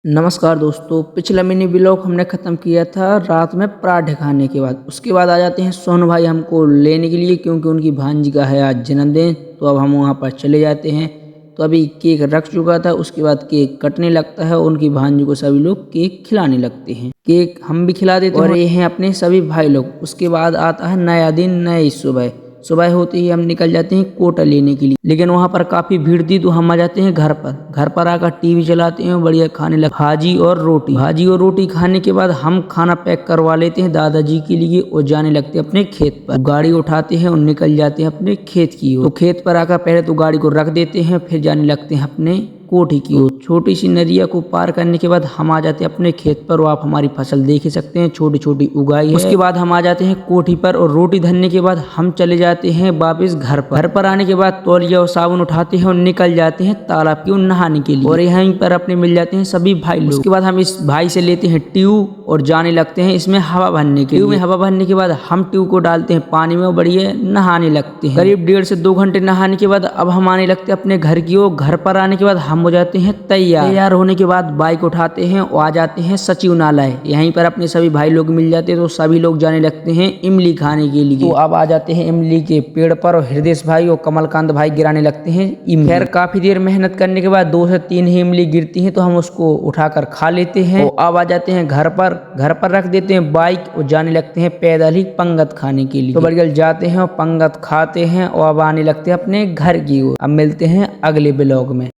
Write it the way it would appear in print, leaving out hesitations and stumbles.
नमस्कार दोस्तों, पिछला मिनी ब्लॉग हमने ख़त्म किया था रात में पराठे खाने के बाद। उसके बाद आ जाते हैं सोनू भाई हमको लेने के लिए, क्योंकि उनकी भांजी का है आज जन्मदिन। तो अब हम वहाँ पर चले जाते हैं। तो अभी केक रख चुका था, उसके बाद केक कटने लगता है। उनकी भांजी को सभी लोग केक खिलाने लगते हैं। केक हम भी खिला देते हैं और ये हैं अपने सभी भाई लोग। उसके बाद आता है नया दिन, नई सुबह। सुबह होते ही हम निकल जाते हैं कोटा लेने के लिए, लेकिन वहाँ पर काफ़ी भीड़ थी तो हम आ जाते हैं घर पर। घर पर आकर टीवी चलाते हैं, बढ़िया खाने लग भाजी और रोटी खाने के बाद हम खाना पैक करवा लेते हैं दादाजी के लिए और जाने लगते हैं अपने खेत पर। गाड़ी उठाते हैं और निकल जाते हैं अपने खेत की ओर। तो खेत पर आकर पहले तो गाड़ी को रख देते हैं, फिर जाने लगते हैं अपने कोठी की ओर। छोटी सी नदिया को पार करने के बाद हम आ जाते हैं अपने खेत पर। और आप हमारी फसल देख ही सकते हैं, छोटी छोटी उगाई है। उसके बाद हम आ जाते हैं कोठी पर और रोटी धरने के बाद हम चले जाते हैं वापस घर पर। घर पर आने के बाद तौलिया और साबुन उठाते हैं और निकल जाते हैं तालाब की ओर नहाने के लिए। और यहीं पर अपने मिल जाते हैं सभी भाई लोग। उसके बाद हम इस भाई से लेते हैं ट्यूब और जाने लगते हैं इसमें हवा भरने के लिए। ट्यूब में हवा भरने के बाद हम ट्यूब को डालते हैं पानी में और बढ़िया नहाने लगते हैं। करीब 1.5 से 2 घंटे नहाने के बाद अब हम आने लगते हैं अपने घर की ओर। घर पर आने के बाद हम हो जाते हैं तैयार होने के बाद बाइक उठाते हैं और आ जाते हैं सचिवालय। यहीं पर अपने सभी भाई लोग मिल जाते हैं तो सभी लोग जाने लगते हैं इमली खाने के लिए। तो अब आ जाते हैं इमली के पेड़ पर और हृदय भाई और कमलकांत भाई गिराने लगते हैं इमली। खैर काफी देर मेहनत करने के बाद 2 से 3 ही इमली गिरती हैं तो हम उसको उठाकर खा लेते हैं। और अब आ जाते हैं घर पर रख देते हैं बाइक और जाने लगते हैं पैदल ही पंगत खाने के लिए। तो बढ़िया जाते हैं और पंगत खाते हैं और अब आने लगते हैं अपने घर की ओर। अब मिलते हैं अगले ब्लॉग में।